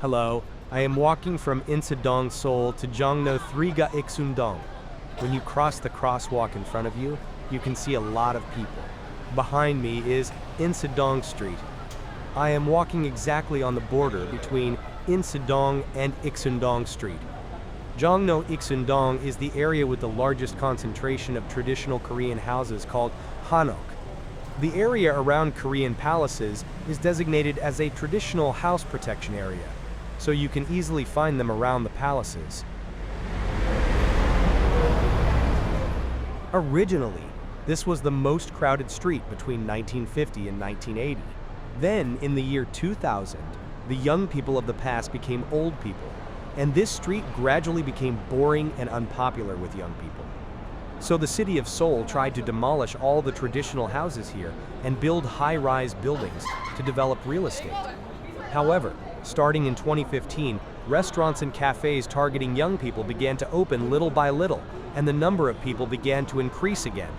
Hello, I am walking from Insa-dong, Seoul to Jongno 3 ga Ikseon-dong. When you cross the crosswalk in front of you, you can see a lot of people. Behind me is Insa-dong Street. I am walking exactly on the border between Insa-dong and Ikseon-dong Street. Jongno Ikseon-dong is the area with the largest concentration of traditional Korean houses called Hanok. The area around Korean palaces is designated as a traditional house protection area, so you can easily find them around the palaces. Originally, this was the most crowded street between 1950 and 1980. Then, in the year 2000, the young people of the past became old people, and this street gradually became boring and unpopular with young people. So the city of Seoul tried to demolish all the traditional houses here and build high-rise buildings to develop real estate. However, starting in 2015, restaurants and cafes targeting young people began to open little by little, and the number of people began to increase again.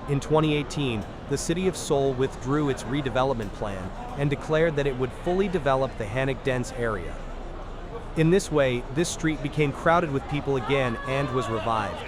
In 2018, the city of Seoul withdrew its redevelopment plan and declared that it would fully develop the Hanok dense area. In this way, this street became crowded with people again and was revived.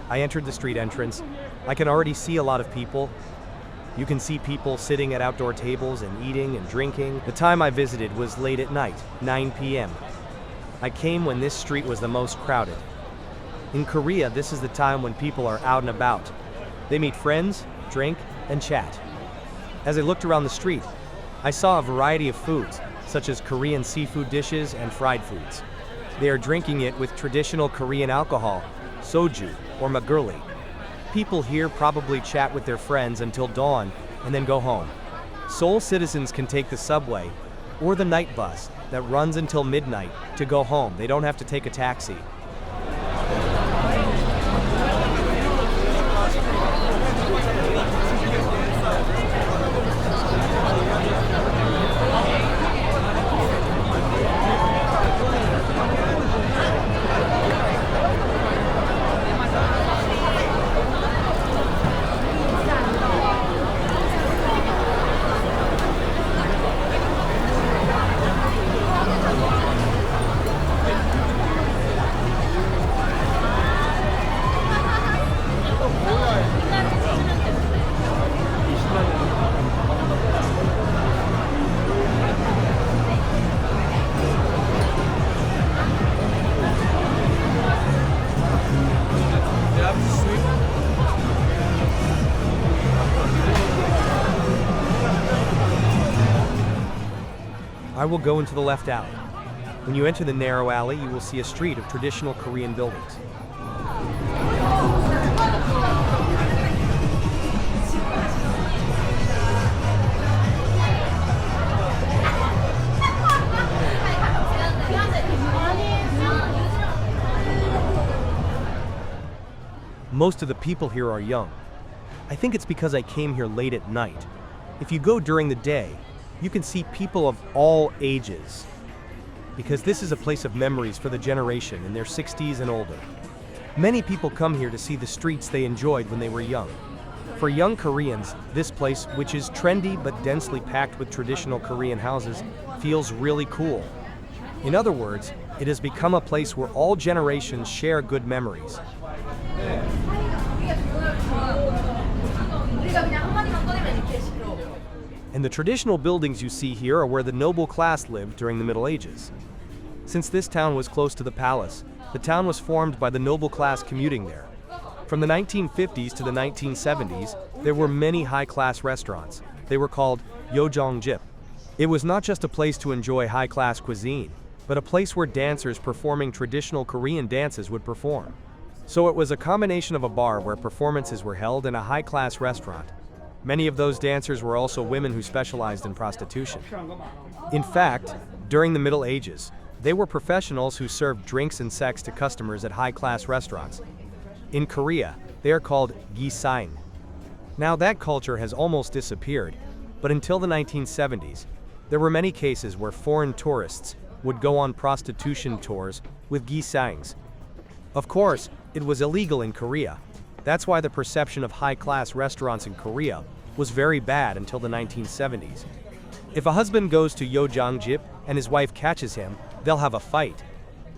I entered the street entrance. I can already see a lot of people. You can see people sitting at outdoor tables and eating and drinking. The time I visited was late at night, 9 p.m. I came when this street was the most crowded. In Korea, this is the time when people are out and about. They meet friends, drink, and chat. As I looked around the street, I saw a variety of foods, such as Korean seafood dishes and fried foods. They are drinking it with traditional Korean alcohol, soju or makgeolli. People here probably chat with their friends until dawn and then go home. Seoul citizens can take the subway or the night bus that runs until midnight to go home. They don't have to take a taxi. I will go into the left alley. When you enter the narrow alley, you will see a street of traditional Korean buildings. Most of the people here are young. I think it's because I came here late at night. If you go during the day, you can see people of all ages, because this is a place of memories for the generation in their 60s and older. Many people come here to see the streets they enjoyed when they were young. For young Koreans, this place, which is trendy but densely packed with traditional Korean houses, feels really cool. In other words, it has become a place where all generations share good memories. And the traditional buildings you see here are where the noble class lived during the Middle Ages. Since this town was close to the palace, the town was formed by the noble class commuting there. From the 1950s to the 1970s, there were many high-class restaurants. They were called yeojang-jip. It was not just a place to enjoy high-class cuisine, but a place where dancers performing traditional Korean dances would perform. So it was a combination of a bar where performances were held and a high-class restaurant. Many of those dancers were also women who specialized in prostitution. In fact, during the Middle Ages, they were professionals who served drinks and sex to customers at high-class restaurants. In Korea, they are called gisaengs. Now that culture has almost disappeared, but until the 1970s, there were many cases where foreign tourists would go on prostitution tours with gisaengs. Of course, it was illegal in Korea. That's why the perception of high-class restaurants in Korea was very bad until the 1970s. If a husband goes to Yeojang-jip and his wife catches him, they'll have a fight.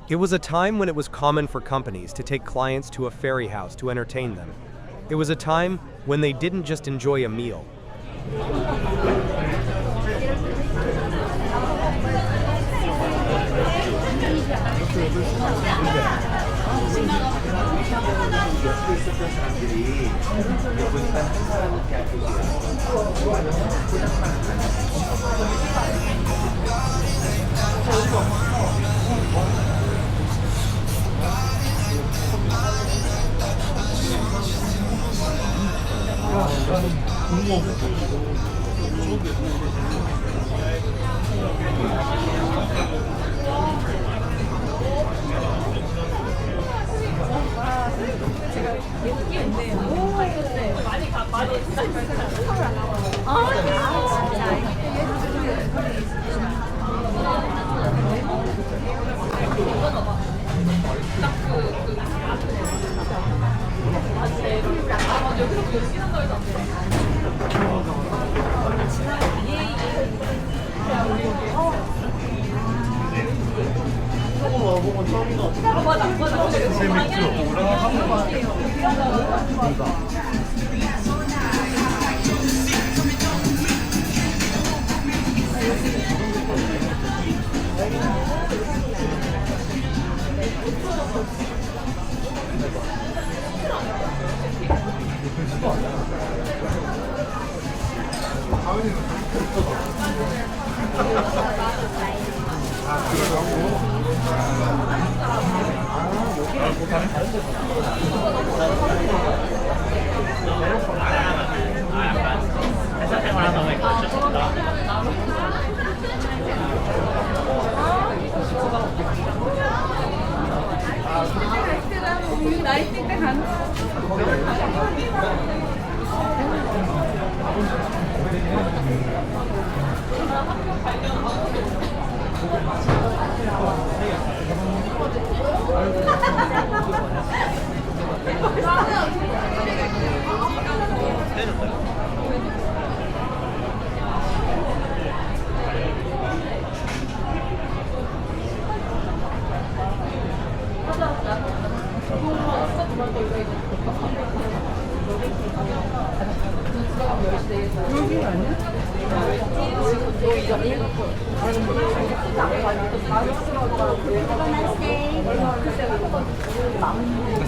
It was a time when it was common for companies to take clients to a ferry house to entertain them. It was a time when they didn't just enjoy a meal.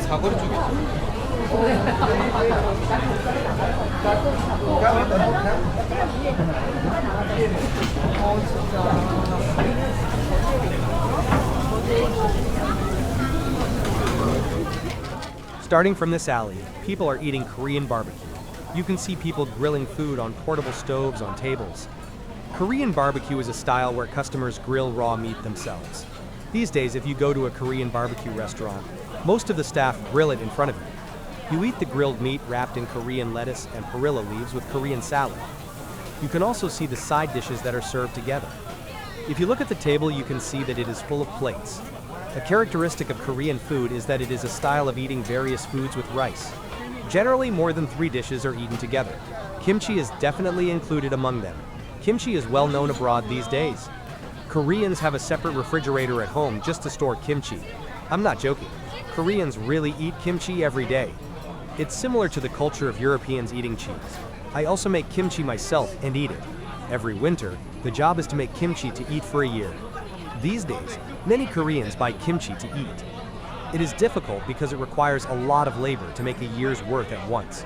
사거리 쪽에 Starting from this alley, people are eating Korean barbecue. You can see people grilling food on portable stoves on tables. Korean barbecue is a style where customers grill raw meat themselves. These days, if you go to a Korean barbecue restaurant, most of the staff grill it in front of you. You eat the grilled meat wrapped in Korean lettuce and perilla leaves with Korean salad. You can also see the side dishes that are served together. If you look at the table, you can see that it is full of plates. A characteristic of Korean food is that it is a style of eating various foods with rice. Generally, more than 3 dishes are eaten together. Kimchi is definitely included among them. Kimchi is well known abroad these days. Koreans have a separate refrigerator at home just to store kimchi. I'm not joking. Koreans really eat kimchi every day. It's similar to the culture of Europeans eating cheese. I also make kimchi myself and eat it. Every winter, the job is to make kimchi to eat for a year. These days, many Koreans buy kimchi to eat. It is difficult because it requires a lot of labor to make a year's worth at once.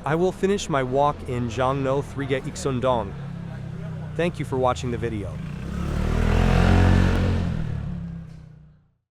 I will finish my walk in Jongno 3 Ikseon-dong. Thank you for watching the video.